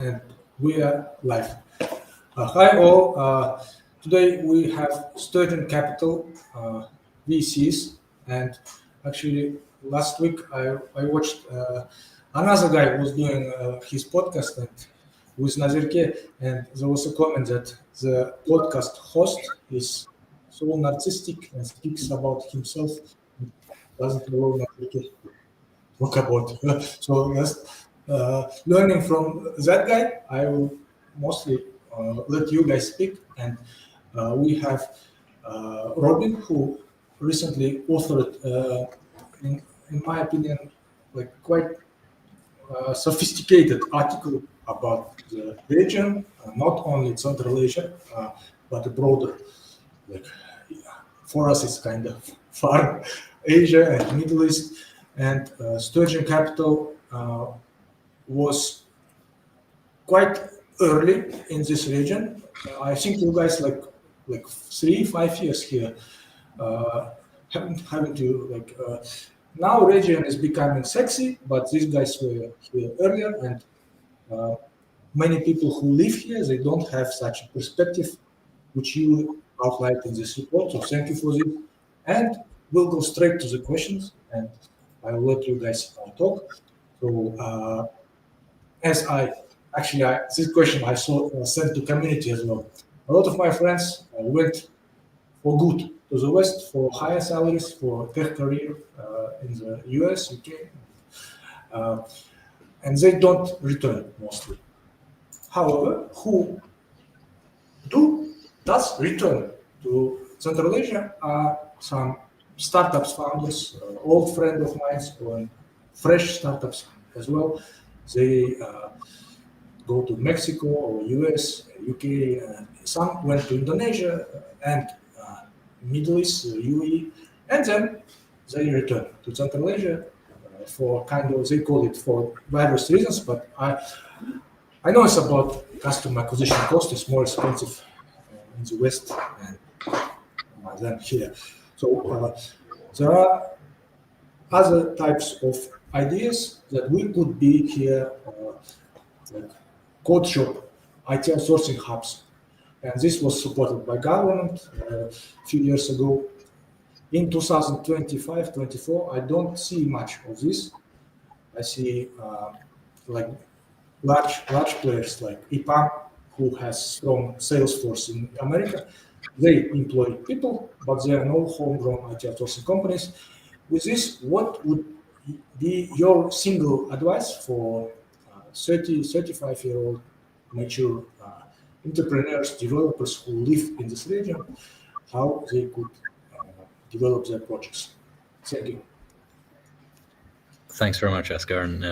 And we are live. Hi all. Today we have Sturgeon Capital VCs, and actually last week I watched another guy who was doing his podcast with Nazerke, and there was a comment that the podcast host is so narcissistic and speaks about himself, doesn't allow Nazerke talk about. So yes, learning from that guy, I will mostly let you guys speak. And we have Robin, who recently authored, in my opinion, like quite sophisticated article about the region, not only Central Asia, but broader. Like for us, it's kind of far Asia and Middle East. And Sturgeon Capital was quite early in this region. I think you guys like 3-5 years here. Haven't you like now region is becoming sexy, but these guys were here earlier, and many people who live here, they don't have such a perspective which you outlined in this report. So thank you for this, and we'll go straight to the questions, and I'll let you guys talk. So as this question I saw sent to community as well. A lot of my friends went for good to the West for higher salaries, for tech career in the US, UK, and they don't return mostly. However, who does return to Central Asia are some startups founders, old friend of mine, or fresh startups as well. They go to Mexico or US, UK. Some went to Indonesia and Middle East, UAE, and then they return to Central Asia for kind of, they call it for various reasons, but I know it's about customer acquisition cost is more expensive in the West than here. So there are other types of ideas that we could be here, like code shop, IT outsourcing hubs. And this was supported by government a few years ago. In 2025-24, I don't see much of this. I see like large players like EPAM, who has strong sales force in America. They employ people, but there are no homegrown IT outsourcing companies. With this, what would be your single advice for 35-year-old mature entrepreneurs, developers who live in this region, how they could develop their projects? Thank you. Thanks very much, Askar, and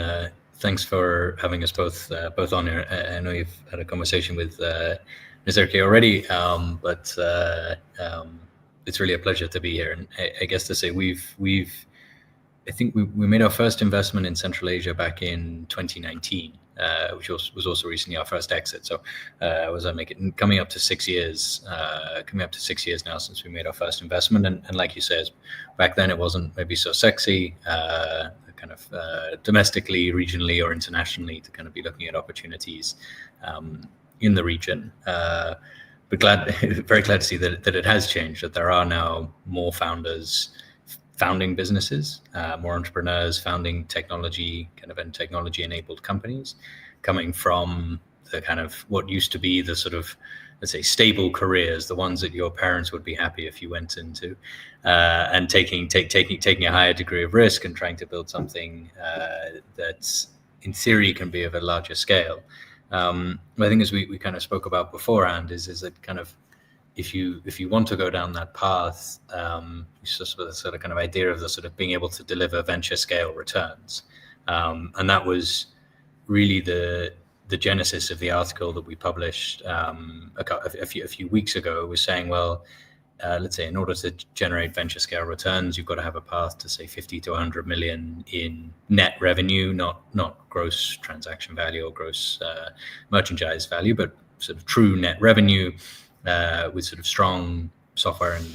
thanks for having us both on here. I know you've had a conversation with Nazerke already, but it's really a pleasure to be here. And I guess to say I think we made our first investment in Central Asia back in 2019, which was also recently our first exit. So coming up to 6 years now since we made our first investment. And like you said, back then it wasn't maybe so sexy, kind of domestically, regionally, or internationally to kind of be looking at opportunities in the region. But very glad to see that it has changed, that there are now more founders founding businesses, more entrepreneurs founding technology enabled companies, coming from the kind of what used to be the sort of, let's say, stable careers, the ones that your parents would be happy if you went into, and taking a higher degree of risk and trying to build something that in theory can be of a larger scale. I think, as we kind of spoke about beforehand, is that kind of, if you want to go down that path, the sort of kind of idea of the sort of being able to deliver venture scale returns, and that was really the genesis of the article that we published a few weeks ago. Was saying, well, let's say in order to generate venture scale returns, you've got to have a path to say 50 to 100 million in net revenue, not gross transaction value or gross merchandise value, but sort of true net revenue. With sort of strong software and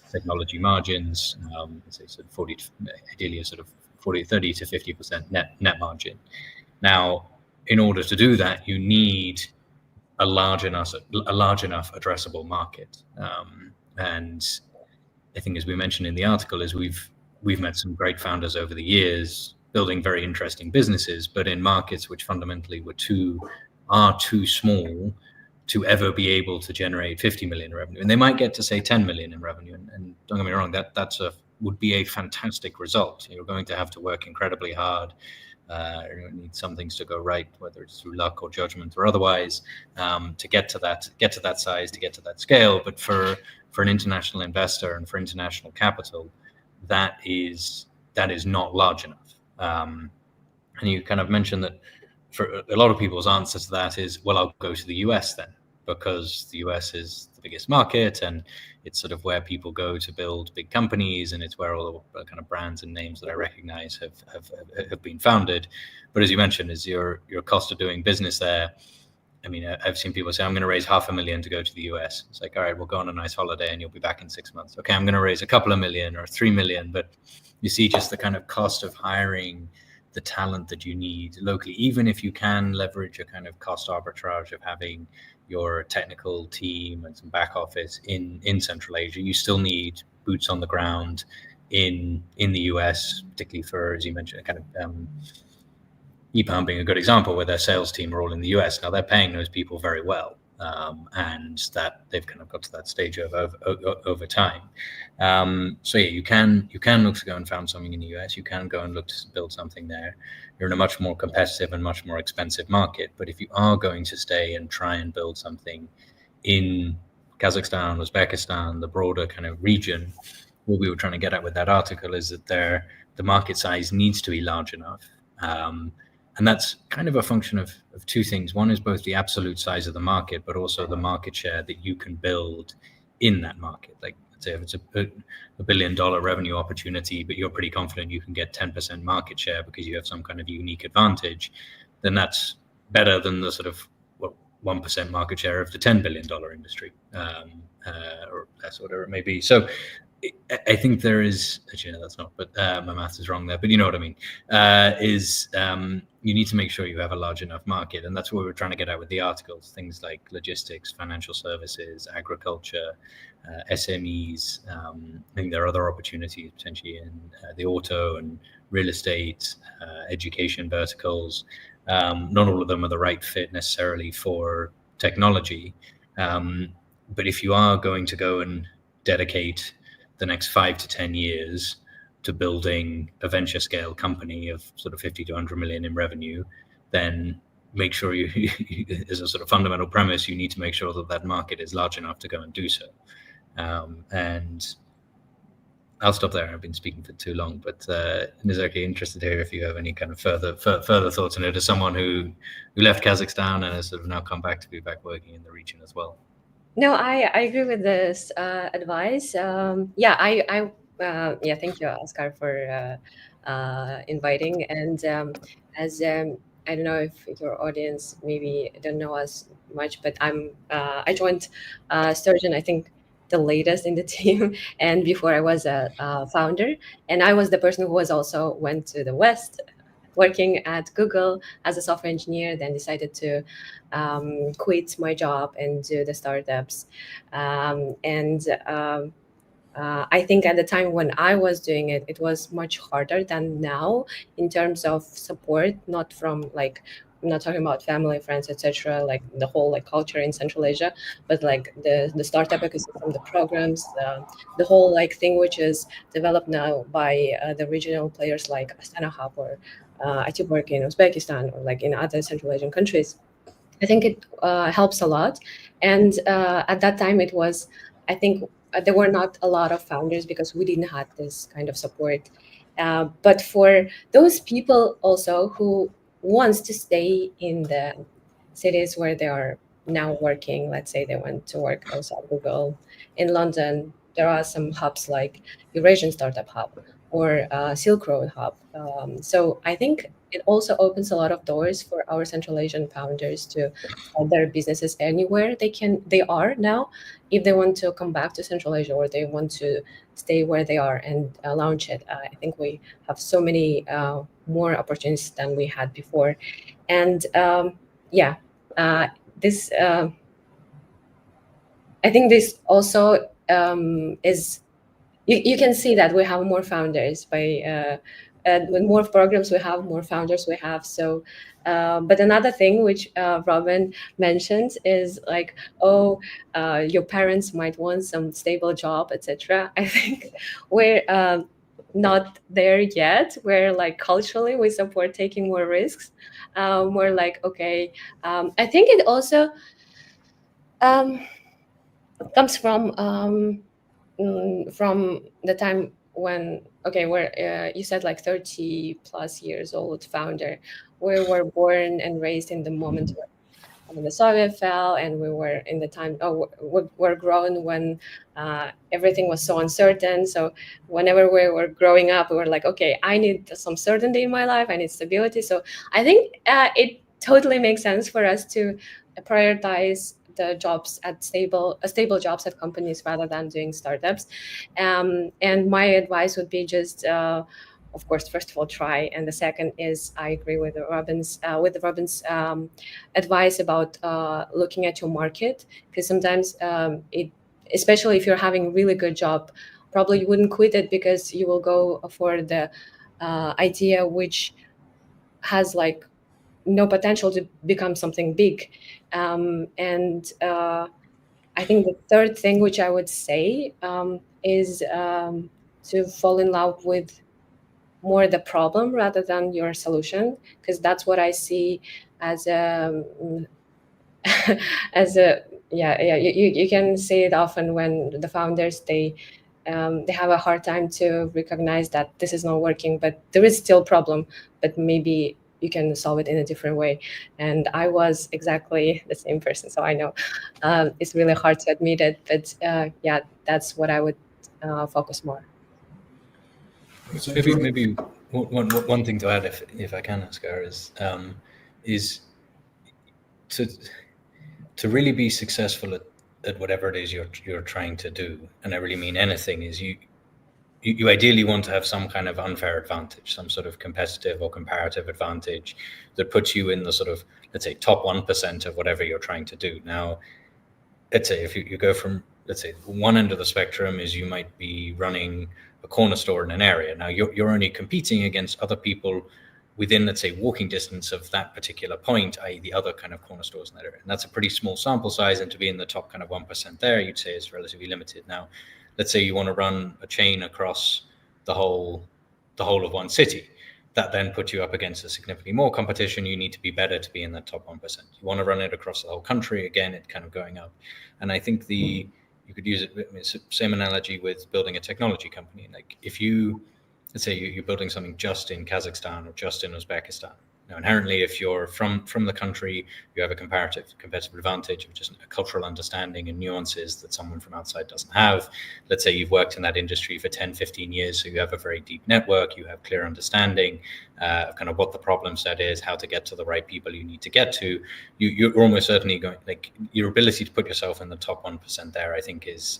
technology margins, say sort of ideally a sort of 30 to 50% net margin. Now, in order to do that, you need a large enough addressable market. And I think, as we mentioned in the article, is we've met some great founders over the years building very interesting businesses, but in markets which fundamentally are too small to ever be able to generate 50 million in revenue. And they might get to say 10 million in revenue. And don't get me wrong, would be a fantastic result. You're going to have to work incredibly hard. You need some things to go right, whether it's through luck or judgment or otherwise, to get to that size, to get to that scale. But for an international investor and for international capital, that is not large enough. And you kind of mentioned that for a lot of people's answer to that is, well, I'll go to the US then, because the US is the biggest market and it's sort of where people go to build big companies, and it's where all the kind of brands and names that I recognize have been founded. But as you mentioned, is your cost of doing business there. I mean, I've seen people say, I'm going to raise $500,000 to go to the US. It's like, all right, we'll go on a nice holiday and you'll be back in 6 months. Okay, I'm going to raise a couple of million or 3 million, but you see just the kind of cost of hiring the talent that you need locally, even if you can leverage a kind of cost arbitrage of having your technical team and some back office in Central Asia, you still need boots on the ground in the US, particularly for, as you mentioned, kind of EPAM being a good example, where their sales team are all in the US. Now they're paying those people very well, and that they've kind of got to that stage over time. So yeah, you can look to go and found something in the US. You can go and look to build something there. You're in a much more competitive and much more expensive market. But if you are going to stay and try and build something in Kazakhstan, Uzbekistan, the broader kind of region, what we were trying to get at with that article is that the market size needs to be large enough. And that's kind of a function of two things. One is both the absolute size of the market, but also the market share that you can build in that market. Like, let's say if it's a $1 billion revenue opportunity, but you're pretty confident you can get 10% market share because you have some kind of unique advantage, then that's better than the sort of 1% market share of the $10 billion industry, or less, whatever it may be. So I think there is, actually, no, that's not, but my math is wrong there, but you know what I mean, you need to make sure you have a large enough market. And that's what we were trying to get at with the articles, things like logistics, financial services, agriculture, SMEs. I think there are other opportunities potentially in the auto and real estate, education verticals. Not all of them are the right fit necessarily for technology. But if you are going to go and dedicate the next 5 to 10 years to building a venture scale company of sort of 50 to 100 million in revenue, then make sure you as a sort of fundamental premise, you need to make sure that that market is large enough to go and do so. And I'll stop there. I've been speaking for too long, but Nazerke, interested to hear if you have any kind of further thoughts on it as someone who left Kazakhstan and has sort of now come back to be back working in the region as well. No, I agree with this advice. Thank you, Askar, for inviting. And as I don't know if your audience maybe don't know us much, but I joined Sturgeon, I think, the latest in the team, and before I was a founder, and I was the person who was also went to the West, working at Google as a software engineer, then decided to quit my job and do the startups. I think at the time when I was doing it, it was much harder than now in terms of support, not from like, I'm not talking about family, friends, etc., like the whole like culture in Central Asia, but like the startup ecosystem, the programs, the whole like thing which is developed now by the regional players like Astana Hub or IT work in Uzbekistan or like in other Central Asian countries. I think it helps a lot. And at that time it was, I think there were not a lot of founders because we didn't have this kind of support. But for those people also who wants to stay in the cities where they are now working, let's say they went to work also at Google in London, there are some hubs like Eurasian Startup Hub or Silk Road Hub. So I think it also opens a lot of doors for our Central Asian founders to start their businesses anywhere they are now, if they want to come back to Central Asia or they want to stay where they are and launch it. I think we have so many more opportunities than we had before. And this I think this also is, you can see that we have more founders by with more programs we have, more founders we have. So but another thing which Robin mentioned is like, your parents might want some stable job, etc. I think we're not there yet, where like culturally we support taking more risks. We're like, okay, I think it also comes from the time when, where you said like 30 plus years old founder, we were born and raised in the moment when the Soviet fell, and we were in the time, we're grown when everything was so uncertain. So whenever we were growing up, we were like, okay, I need some certainty in my life, I need stability. So I think it totally makes sense for us to prioritize the jobs at stable jobs at companies rather than doing startups. And my advice would be just, of course, first of all, try. And the second is, I agree with Robin's advice about looking at your market, because sometimes especially if you're having a really good job, probably you wouldn't quit it because you will go for the idea which has like no potential to become something big. And I think the third thing which I would say is to fall in love with more the problem rather than your solution, because that's what I see as a you can see it often when the founders they have a hard time to recognize that this is not working, but there is still a problem, but maybe you can solve it in a different way. And I was exactly the same person, so I know it's really hard to admit it, but that's what I would focus more. Maybe one thing to add, if I can, Askar, is to really be successful at whatever it is you're trying to do, and I really mean anything, is you ideally want to have some kind of unfair advantage, some sort of competitive or comparative advantage that puts you in the sort of, let's say, top 1% of whatever you're trying to do. Now, let's say if you go from, let's say, one end of the spectrum is you might be running a corner store in an area. Now you're only competing against other people within, let's say, walking distance of that particular point, i.e. the other kind of corner stores in that area. And that's a pretty small sample size, and to be in the top kind of 1% there, you'd say is relatively limited. Now, let's say you want to run a chain across the whole of one city. That then puts you up against a significantly more competition. You need to be better to be in that top 1%. You want to run it across the whole country, again, it kind of going up. And I think you could use it, same analogy with building a technology company. Like if let's say you're building something just in Kazakhstan or just in Uzbekistan. Now, inherently, if you're from the country, you have a competitive advantage of just a cultural understanding and nuances that someone from outside doesn't have. Let's say you've worked in that industry for 10, 15 years, so you have a very deep network, you have clear understanding of kind of what the problem set is, how to get to the right people you need to get to. You're almost certainly going, like, your ability to put yourself in the top 1% there, I think is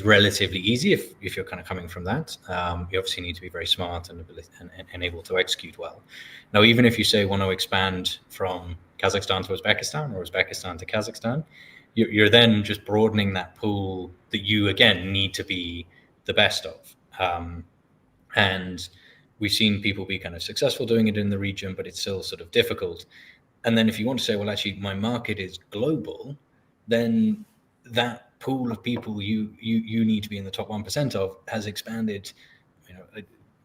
relatively easy if you're kind of coming from that. You obviously need to be very smart and able to execute well. Now, even if you say want to expand from Kazakhstan to Uzbekistan or Uzbekistan to Kazakhstan, you're then just broadening that pool that you, again, need to be the best of. And we've seen people be kind of successful doing it in the region, but it's still sort of difficult. And then if you want to say, well, actually, my market is global, then that pool of people you need to be in the top 1% of has expanded,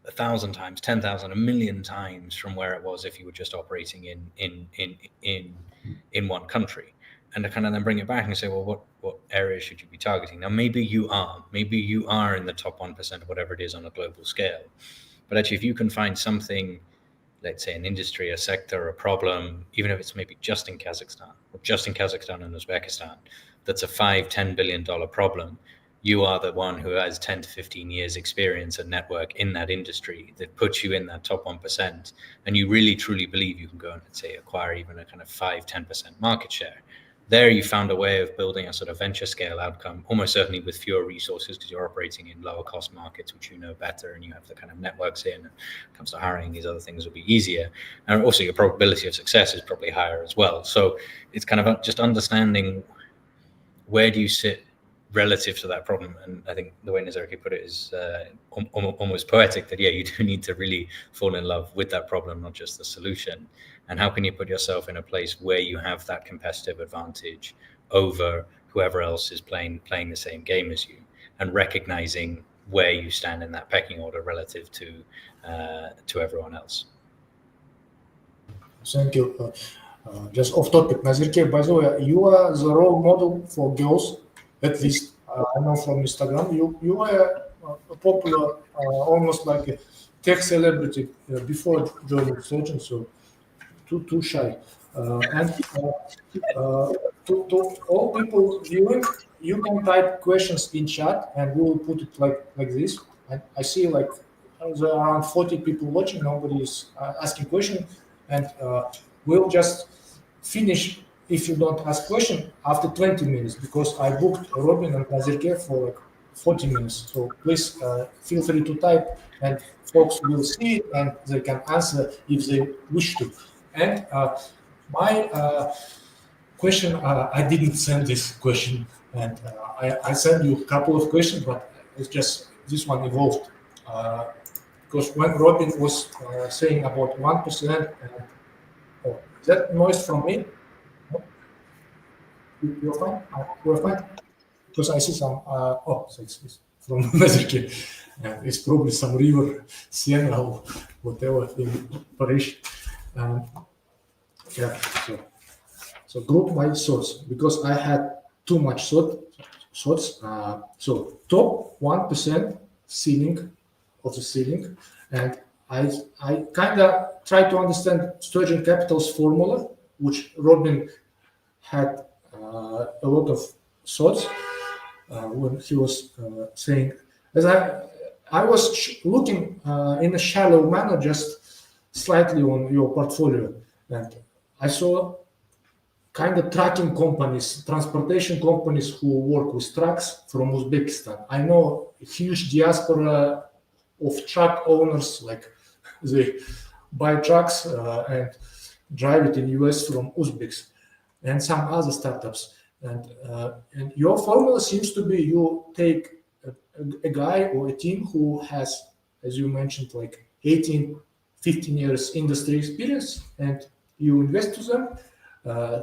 1,000 times, 10,000, 1,000,000 times from where it was if you were just operating in one country. And to kind of then bring it back and say, well, what areas should you be targeting? Now, maybe you are in the top 1% of whatever it is on a global scale. But actually, if you can find something, let's say an industry, a sector, a problem, even if it's maybe just in Kazakhstan or just in Kazakhstan and Uzbekistan, that's a $5-10 billion problem. You are the one who has 10 to 15 years experience and network in that industry that puts you in that top 1%. And you really, truly believe you can go and, let's say, acquire even a kind of 5-10% market share. there you found a way of building a sort of venture scale outcome, almost certainly with fewer resources because you're operating in lower cost markets, which you know better, and you have the kind of networks in. And when it comes to hiring, these other things will be easier. And also your probability of success is probably higher as well. So it's kind of just understanding where do you sit relative to that problem. And I think the way Nazerke put it is almost poetic, that you do need to really fall in love with that problem, not just the solution. And how can you put yourself in a place where you have that competitive advantage over whoever else is playing the same game as you, and recognizing where you stand in that pecking order relative to everyone else. Thank you. Just off topic, Nazerke, by the way, you are the role model for girls, at least I know from Instagram. You are popular, almost like a tech celebrity before joining Sturgeon, so too shy. And to all people viewing, you can type questions in chat, and we will put it like this. I see like there are around 40 people watching. Nobody is asking questions, and we'll just finish if you don't ask question after 20 minutes, because I booked Robin and Nazerke for like 40 minutes. So please feel free to type, and folks will see it and they can answer if they wish to. And my question, I didn't send this question, and I sent you a couple of questions, but it's just this one evolved. Because when Robin was saying about 1%, is that noise from me? No? You're fine? You're fine? Because I see some, it's from Nazerke. It's probably some river, Siena, or whatever in Paris. So group my thoughts, because I had too much thoughts. So top 1% ceiling of the ceiling, and I kind of try to understand Sturgeon Capital's formula, which Robin had a lot of thoughts when he was saying. As I was looking in a shallow manner, just slightly on your portfolio, and I saw kind of trucking companies, transportation companies who work with trucks from Uzbekistan. I know a huge diaspora of truck owners, like they buy trucks and drive it in US from Uzbeks, and some other startups. And your formula seems to be you take a guy or a team who has, as you mentioned, like 18, 15 years industry experience, and you invest to them.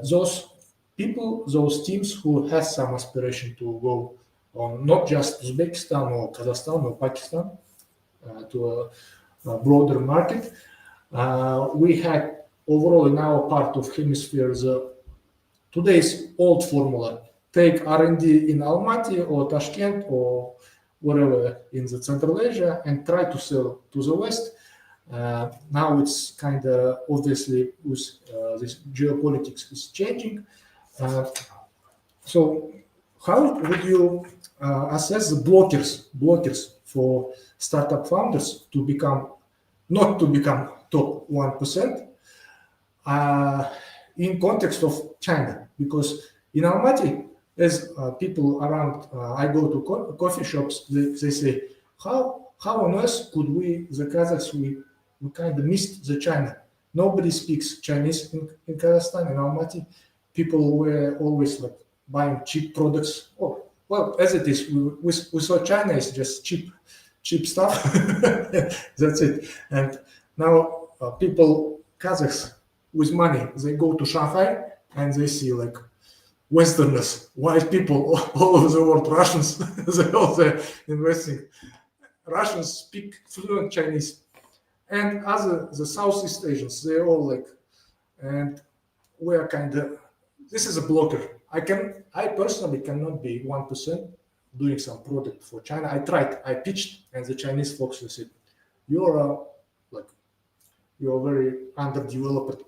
Those people, those teams who has some aspiration to go on not just Uzbekistan or Kazakhstan or Pakistan to a broader market. We had overall in our part of hemisphere today's old formula: take R&D in Almaty or Tashkent or wherever in the Central Asia and try to sell to the West. Now it's kind of obviously with this geopolitics is changing. So how would you assess the blockers for startup founders to become top 1% in context of China? Because in Almaty, as people around, I go to coffee shops, they say, how on earth could we, the Kazakhs, we kind of missed the China. Nobody speaks Chinese in Kazakhstan, in Almaty. People were always like buying cheap products. Oh, well, as it is, we saw China is just cheap stuff. That's it. And now people, Kazakhs with money, they go to Shanghai and they see like Westerners, white people all over the world, Russians, they also investing. Russians speak fluent Chinese. And the Southeast Asians, they're all like, and we're kind of, this is a blocker. I personally cannot be 1% doing some product for China. I tried, I pitched, and the Chinese folks said, you're a very underdeveloped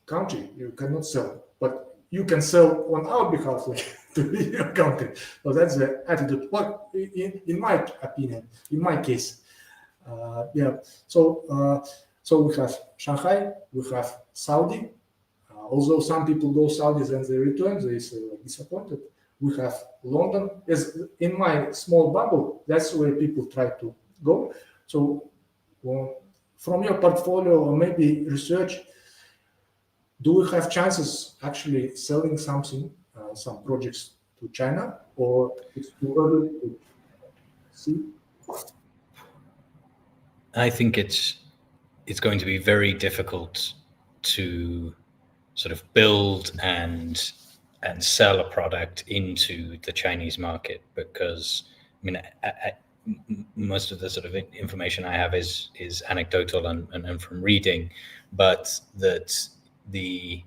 country. You cannot sell, but you can sell on our behalf, like to your country. So that's the attitude. Well, in my opinion, in my case. So we have Shanghai, we have Saudi, Although some people go Saudis and they return, they say disappointed. We have London as in my small bubble. That's where people try to go. So from your portfolio or maybe research, do we have chances actually selling something, some projects to China, or it's too early to see? I think it's going to be very difficult to sort of build and sell a product into the Chinese market, because I mean, most of the sort of information I have is anecdotal and from reading, but that the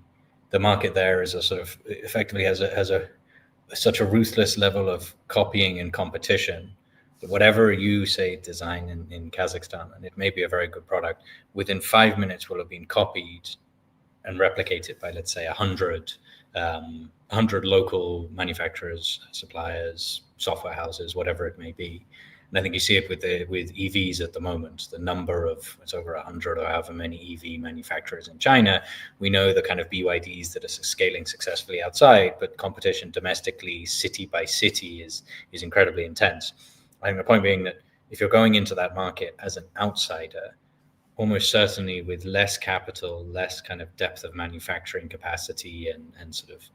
market there is a sort of effectively has such a ruthless level of copying and competition that whatever you say design in Kazakhstan, and it may be a very good product, within 5 minutes will have been copied and replicated by, let's say, 100 local manufacturers, suppliers, software houses, whatever it may be. And I think you see it with EVs at the moment. The number of, it's over 100 or however many EV manufacturers in China. We know the kind of BYDs that are scaling successfully outside, but competition domestically, city by city, is incredibly intense. I think the point being that if you're going into that market as an outsider, almost certainly with less capital, less kind of depth of manufacturing capacity and sort of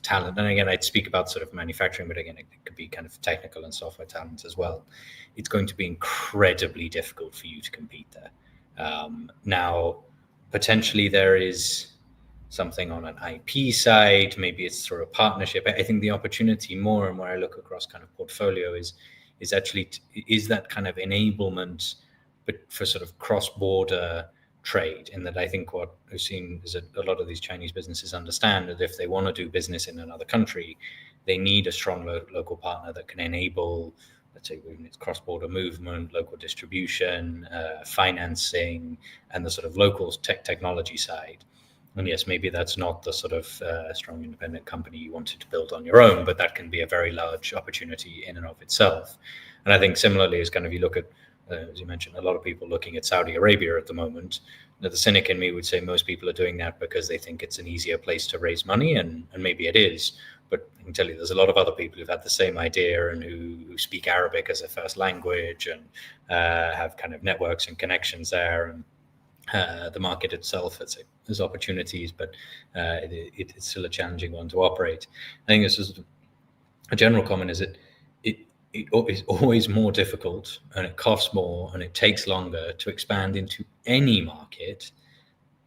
talent. And again, I'd speak about sort of manufacturing, but again, it could be kind of technical and software talent as well. It's going to be incredibly difficult for you to compete there. Now, potentially there is something on an IP side, maybe it's through a partnership. I think the opportunity more and where I look across kind of portfolio is actually that kind of enablement, but for sort of cross-border trade, in that I think what we've seen is that a lot of these Chinese businesses understand that if they want to do business in another country, they need a strong local partner that can enable, let's say, cross-border movement, local distribution, financing, and the sort of local technology side. And yes, maybe that's not the sort of strong independent company you wanted to build on your own, but that can be a very large opportunity in and of itself. And I think similarly, as kind of you look at, as you mentioned, a lot of people looking at Saudi Arabia at the moment. The cynic in me would say most people are doing that because they think it's an easier place to raise money, and maybe it is. But I can tell you there's a lot of other people who've had the same idea and who speak Arabic as a first language and have kind of networks and connections there. And the market itself, let's say, there's opportunities, but it's still a challenging one to operate. I think this is a general comment, is that it is always more difficult, and it costs more, and it takes longer to expand into any market,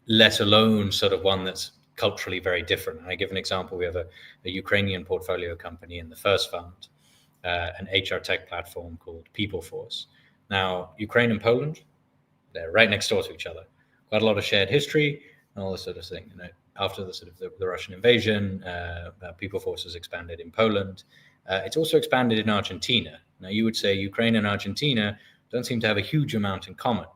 let alone sort of one that's culturally very different. And I give an example. We have a Ukrainian portfolio company in the first fund, an HR tech platform called PeopleForce. Now, Ukraine and Poland, they're right next door to each other. Quite a lot of shared history and all this sort of thing. You know, after the sort of the Russian invasion, PeopleForce has expanded in Poland. It's also expanded in Argentina. Now, you would say Ukraine and Argentina don't seem to have a huge amount in common.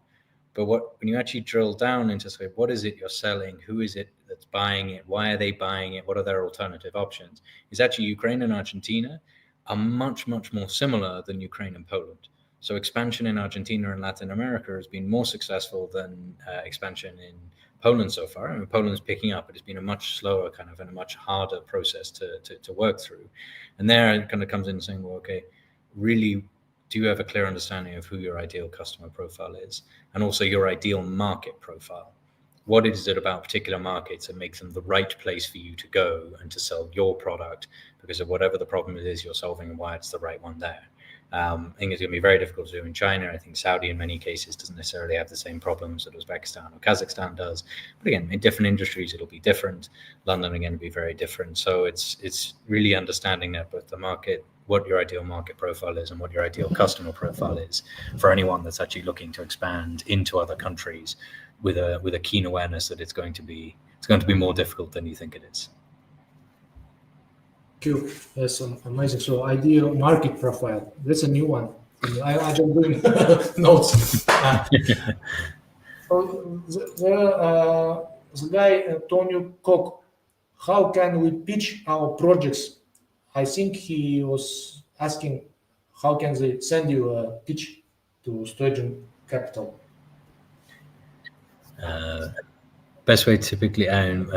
But when you actually drill down into say, what is it you're selling? Who is it that's buying it? Why are they buying it? What are their alternative options? Is actually Ukraine and Argentina are much, much more similar than Ukraine and Poland. So expansion in Argentina and Latin America has been more successful than expansion in Poland so far. I mean, Poland's picking up, but it's been a much slower kind of and a much harder process to work through. And there it kind of comes in saying, well, okay, really, do you have a clear understanding of who your ideal customer profile is, and also your ideal market profile? What is it about particular markets that makes them the right place for you to go and to sell your product because of whatever the problem it is you're solving and why it's the right one there? I think it's going to be very difficult to do in China. I think Saudi, in many cases, doesn't necessarily have the same problems that Uzbekistan or Kazakhstan does. But again, in different industries, it'll be different. London, again, will be very different. So it's really understanding that both the market, what your ideal market profile is and what your ideal customer profile is for anyone that's actually looking to expand into other countries with a keen awareness that it's going to be more difficult than you think it is. Thank you. That's amazing. So ideal market profile. That's a new one. I just doing notes. The guy Tonuykok, how can we pitch our projects? I think he was asking how can they send you a pitch to Sturgeon Capital. best way typically, and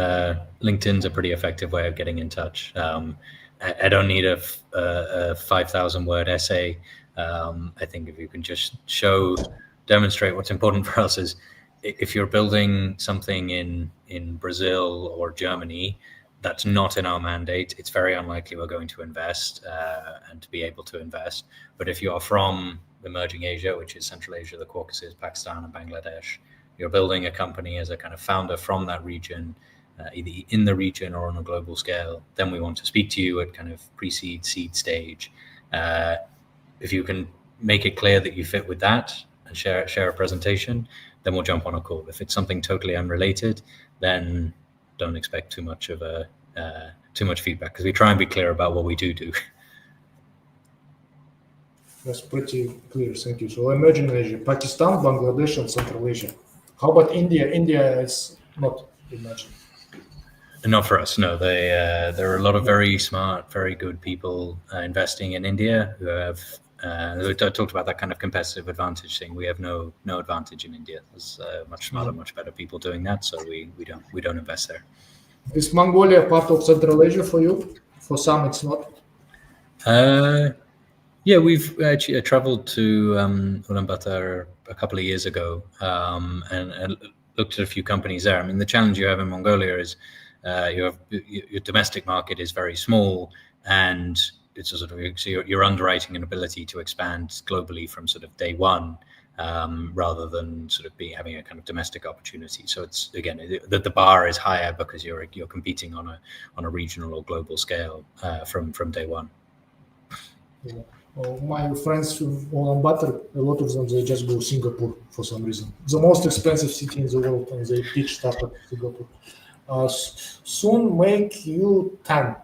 LinkedIn's a pretty effective way of getting in touch. I don't need a 5,000 word essay. I think if you can just demonstrate what's important for us is if you're building something in Brazil or Germany, that's not in our mandate. It's very unlikely we're going to invest and to be able to invest. But if you are from emerging Asia, which is Central Asia, the Caucasus, Pakistan, and Bangladesh, you're building a company as a kind of founder from that region, either in the region or on a global scale, then we want to speak to you at kind of pre-seed, seed stage. If you can make it clear that you fit with that and share a presentation, then we'll jump on a call. If it's something totally unrelated, then don't expect too much feedback, because we try and be clear about what we do. That's pretty clear, thank you. So emerging Asia, Pakistan, Bangladesh, and Central Asia. How about India? India is not emerging. Not for us, no. There are a lot of very smart, very good people investing in India who have. We talked about that kind of competitive advantage thing. We have no advantage in India. There's much smarter, much better people doing that, so we don't invest there. Is Mongolia part of Central Asia for you? For some, it's not. Yeah, we've actually traveled to Ulaanbaatar a couple of years ago and looked at a few companies there. I mean, the challenge you have in Mongolia is your domestic market is very small, and it's a sort of, so you're underwriting an ability to expand globally from sort of day one, rather than sort of having a kind of domestic opportunity. So it's, again, the bar is higher because you're competing on a regional or global scale from day one. Yeah. Well, my friends from Ulaanbaatar, a lot of them, they just go Singapore for some reason. The most expensive city in the world, and they pitch startup Singapore. Sunmakeyoutan.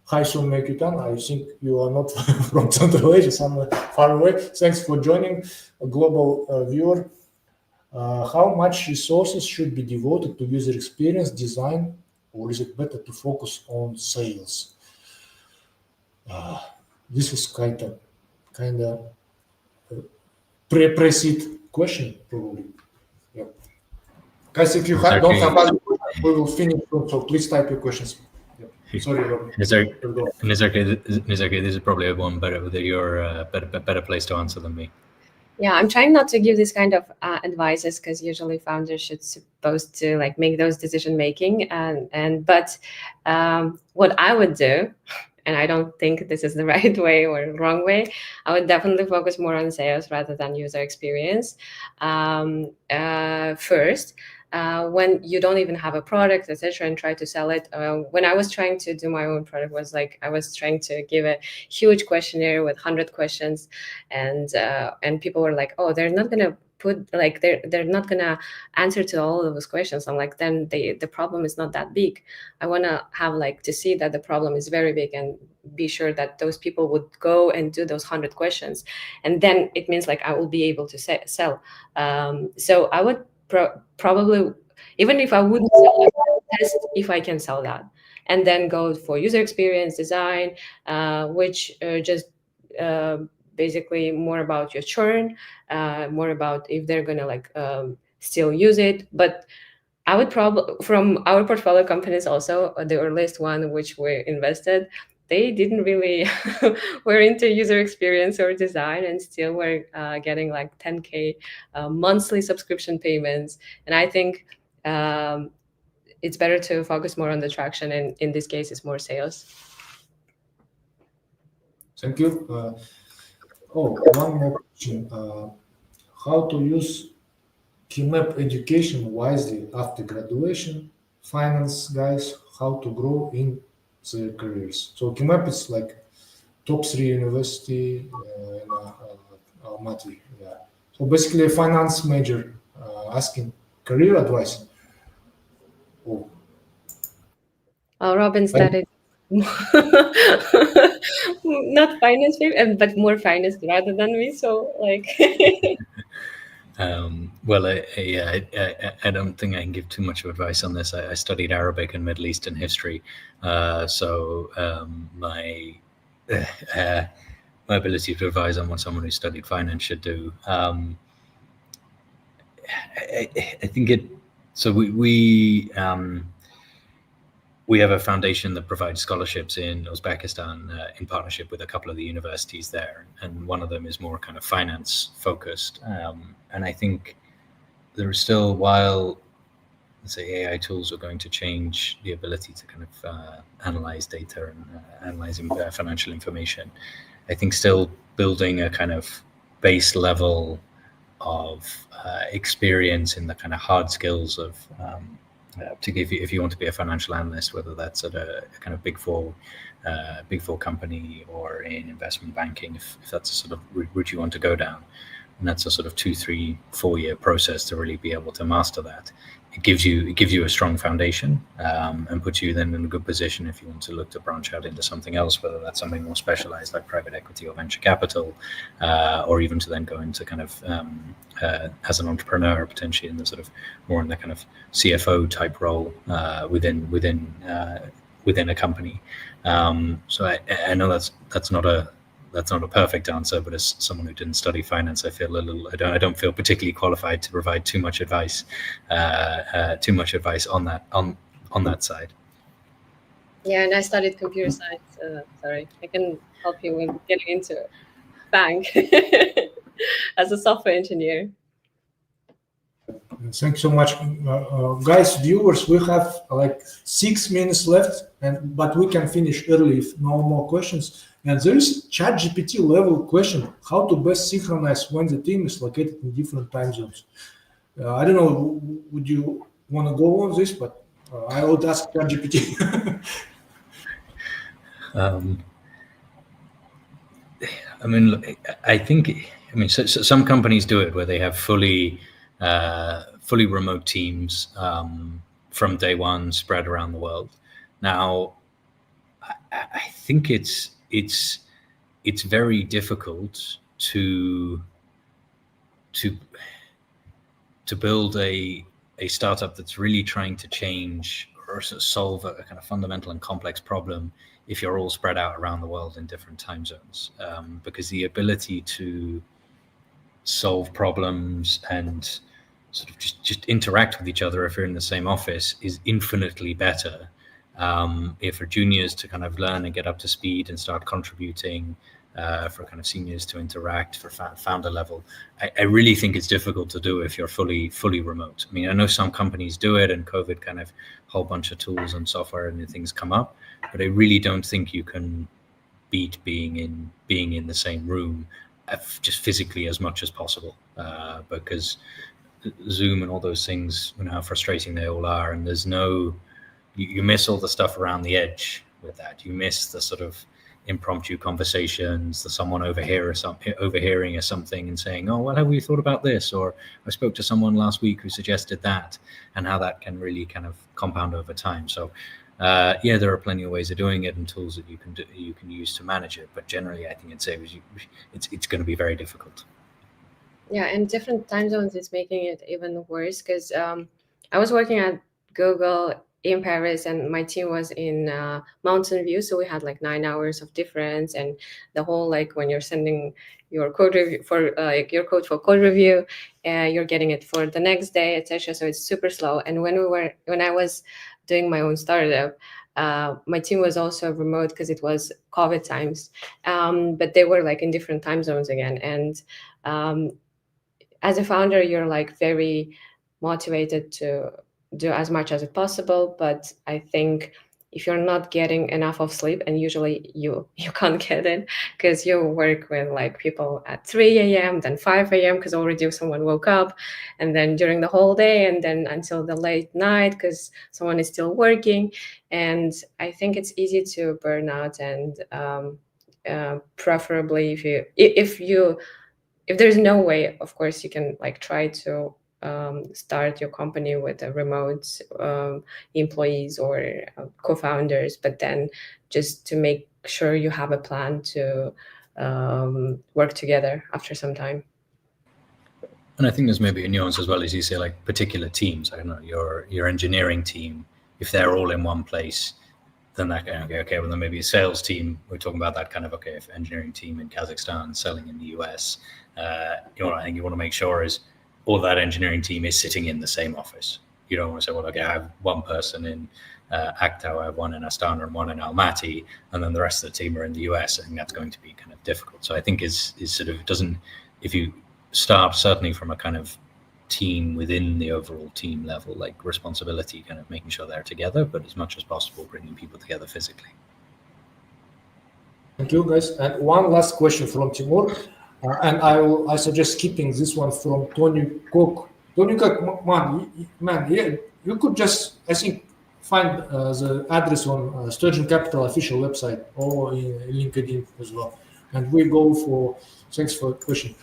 Hi, Sunmakeyoutan. I think you are not from Central Asia, somewhere far away. Thanks for joining, a global viewer. How much resources should be devoted to user experience design, or is it better to focus on sales? This is kind of pre-seed question, probably. Yeah. Guys, if you don't have other questions, we will finish. So please type your questions. Yeah. Sorry, Robin. Nazerke, this is probably one you're a better place to answer than me. Yeah, I'm trying not to give this kind of advices, because usually founders should supposed to like make those decision making, but what I would do, and I don't think this is the right way or wrong way, I would definitely focus more on sales rather than user experience. First, when you don't even have a product, etc., and try to sell it. When I was trying to do my own product, was like I was trying to give a huge questionnaire with 100 questions, and people were like, "Oh, they're not gonna put like they're not gonna answer to all of those questions." I'm like, then the problem is not that big. I wanna have like to see that the problem is very big and be sure that those people would go and do those 100 questions, and then it means like I will be able to sell. So I would probably, even if I wouldn't sell, I would test if I can sell that, and then go for user experience design, which just basically more about your churn, more about if they're gonna like still use it. But I would probably, from our portfolio companies also, the earliest one which we invested, they didn't really were into user experience or design, and still were getting like 10K monthly subscription payments. And I think it's better to focus more on the traction, and in this case, it's more sales. Thank you. One more question. How to use KeyMap education wisely after graduation? Finance guys, how to grow in their careers. So KeyMap is like top 3 university in Almaty. Yeah. So basically a finance major asking career advice. Robin studied not finance, but more finance rather than me. So like. Well, I don't think I can give too much of advice on this. I studied Arabic and Middle Eastern history, so my ability to advise on what someone who studied finance should do. I think it. So we have a foundation that provides scholarships in Uzbekistan in partnership with a couple of the universities there, and one of them is more kind of finance focused. And I think there is still, while let's say AI tools are going to change the ability to kind of analyze data and analyzing financial information, I think still building a kind of base level of experience in the kind of hard skills of particularly if you want to be a financial analyst, whether that's at a kind of big four company or in investment banking, if that's a sort of route you want to go down. And that's a sort of 2, 3, 4 year process to really be able to master that. It gives you a strong foundation and puts you then in a good position if you want to look to branch out into something else, whether that's something more specialized like private equity or venture capital, or even to then go into kind of as an entrepreneur, potentially in the sort of more in the kind of CFO type role within a company. So I know that's not a perfect answer, but as someone who didn't study finance, I feel I don't feel particularly qualified to provide too much advice on that side. Yeah, and I studied computer science. Sorry, I can help you with getting into bank as a software engineer. Thanks so much, guys, viewers. We have like 6 minutes left, but we can finish early if no more questions. And there is ChatGPT level question: how to best synchronize when the team is located in different time zones? I don't know. Would you want to go on this? But I would ask ChatGPT. I mean, I think. I mean, so some companies do it where they have fully remote teams from day one, spread around the world. Now, I think it's very difficult to build a startup that's really trying to change or solve a kind of fundamental and complex problem if you're all spread out around the world in different time zones, because the ability to solve problems and sort of just interact with each other if you're in the same office is infinitely better if for juniors to kind of learn and get up to speed and start contributing, for kind of seniors to interact, for founder level. I really think it's difficult to do if you're fully remote. I mean, I know some companies do it, and COVID kind of whole bunch of tools and software and things come up, but I really don't think you can beat being in the same room just physically as much as possible, because Zoom and all those things, you know how frustrating they all are, and there's no, you miss all the stuff around the edge with that. You miss the sort of impromptu conversations, the someone overhearing something and saying, oh, well, have you thought about this? Or I spoke to someone last week who suggested that, and how that can really kind of compound over time. So yeah, there are plenty of ways of doing it and tools that you can use to manage it. But generally, I think it's going to be very difficult. Yeah, and different time zones is making it even worse, because I was working at Google in Paris, and my team was in Mountain View, so we had like 9 hours of difference, and the whole, like, when you're sending your code review for your code for code review, you're getting it for the next day, etc. So it's super slow. And when I was doing my own startup, my team was also remote because it was COVID times, but they were like in different time zones again. And as a founder, you're like very motivated to do as much as possible, but I think if you're not getting enough of sleep, and usually you can't get it because you work with like people at 3 a.m., then 5 a.m. because already someone woke up, and then during the whole day, and then until the late night because someone is still working. And I think it's easy to burn out, and preferably if there's no way, of course, you can like try to start your company with a remote employees or co-founders, but then just to make sure you have a plan to work together after some time. And I think there's maybe a nuance as well, as you say, like particular teams. I don't know, your engineering team, if they're all in one place, then that okay, well then maybe a sales team, we're talking about that kind of, okay, if engineering team in Kazakhstan selling in the US, I think you want to make sure is all that engineering team is sitting in the same office. You don't want to say, well, okay, I have one person in Aktau, I have one in Astana and one in Almaty, and then the rest of the team are in the US. I think that's going to be kind of difficult. So I think is sort of doesn't, if you start certainly from a kind of team within the overall team level, like responsibility, kind of making sure they're together, but as much as possible, bringing people together physically. Thank you, guys. And one last question from Timur, and I suggest skipping this one from Tonuykok. Tonuykok, man, yeah, you could just, I think, find the address on Sturgeon Capital official website or in LinkedIn as well. And we go for, thanks for the question.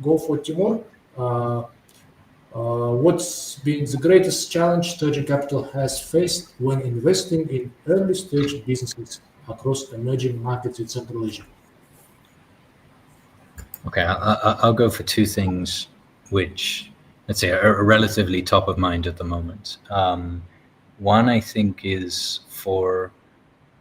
Go for Timur. What's been the greatest challenge Sturgeon Capital has faced when investing in early stage businesses across emerging markets in Central Asia? Okay, I'll go for two things which, let's say, are relatively top of mind at the moment. One, I think, is for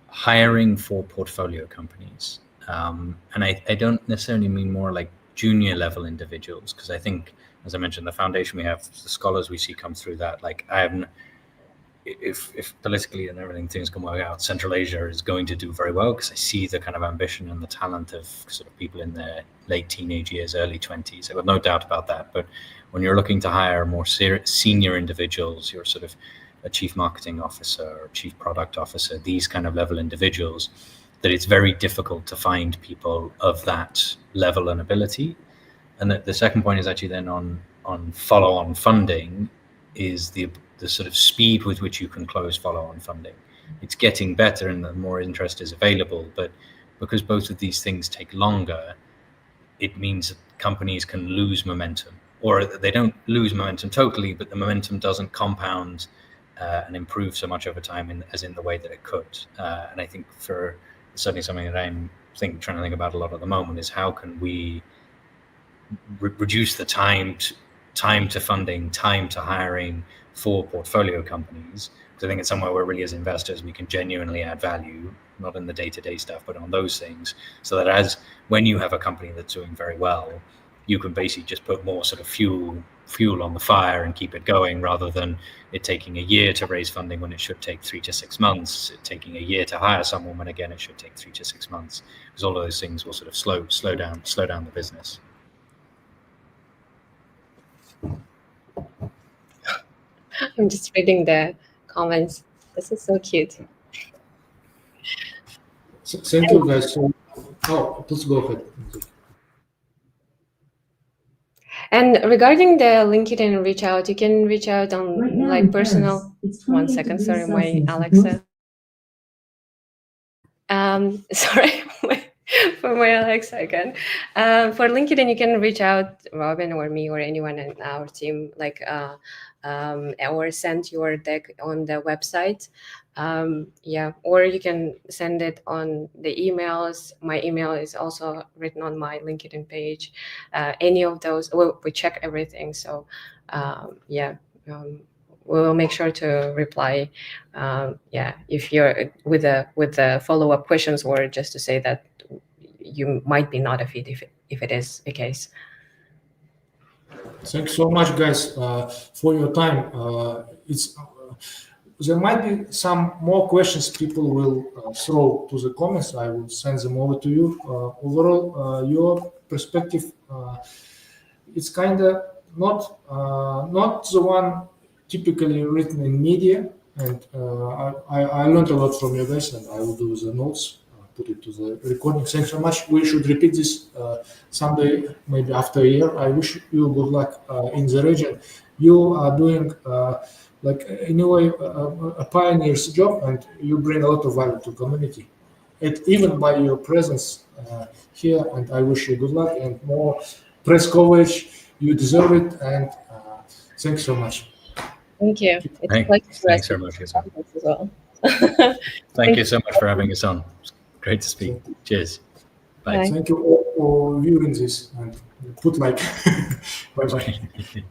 hiring for portfolio companies. And I don't necessarily mean more like junior level individuals, because I think, as I mentioned, the foundation we have, the scholars we see come through that, like if politically and everything things can work out, Central Asia is going to do very well, because I see the kind of ambition and the talent of sort of people in their late teenage years, early 20s. I've got no doubt about that. But when you're looking to hire more senior individuals, you're sort of a chief marketing officer or chief product officer, these kind of level individuals, that it's very difficult to find people of that level and ability. And the second point is actually then on follow-on funding is the sort of speed with which you can close follow-on funding. It's getting better and the more interest is available, but because both of these things take longer, it means that companies can lose momentum, or they don't lose momentum totally, but the momentum doesn't compound and improve so much over time as in the way that it could. And I think for certainly something that I'm trying to think about a lot at the moment is how can we reduce the time to funding, time to hiring for portfolio companies. Because I think it's somewhere where really as investors, we can genuinely add value, not in the day-to-day stuff, but on those things. So that when you have a company that's doing very well, you can basically just put more sort of fuel on the fire and keep it going, rather than it taking a year to raise funding when it should take 3 to 6 months, it taking a year to hire someone when again it should take 3 to 6 months, because all of those things will sort of slow down the business. I'm just reading the comments. This is so cute. Thank you, guys. Please go ahead. And regarding the LinkedIn reach out, you can reach out on right like personal. 1 second, sorry, my Alexa. Sorry. For my Alexa again. For LinkedIn, you can reach out Robin or me or anyone in our team, like or send your deck on the website. Yeah, or you can send it on the emails. My email is also written on my LinkedIn page. Any of those, we check everything. So yeah. We will make sure to reply. Yeah, if you're with the follow-up questions, or just to say that you might be not a fit if it is the case. Thanks so much, guys, for your time. There might be some more questions people will throw to the comments. I will send them over to you. Overall, your perspective, it's kind of not the one typically written in media, and I learned a lot from you guys, and I will do the notes, put it to the recording. Thanks so much. We should repeat this someday, maybe after a year. I wish you good luck in the region. You are doing like in a way a pioneer's job, and you bring a lot of value to community, even by your presence here. And I wish you good luck and more press coverage. You deserve it, and thanks so much. Thank you. Thanks very much as well. Thank you so much for having us on. It's great to speak. Cheers. Bye. Thank you all for viewing this, and put like. Bye bye.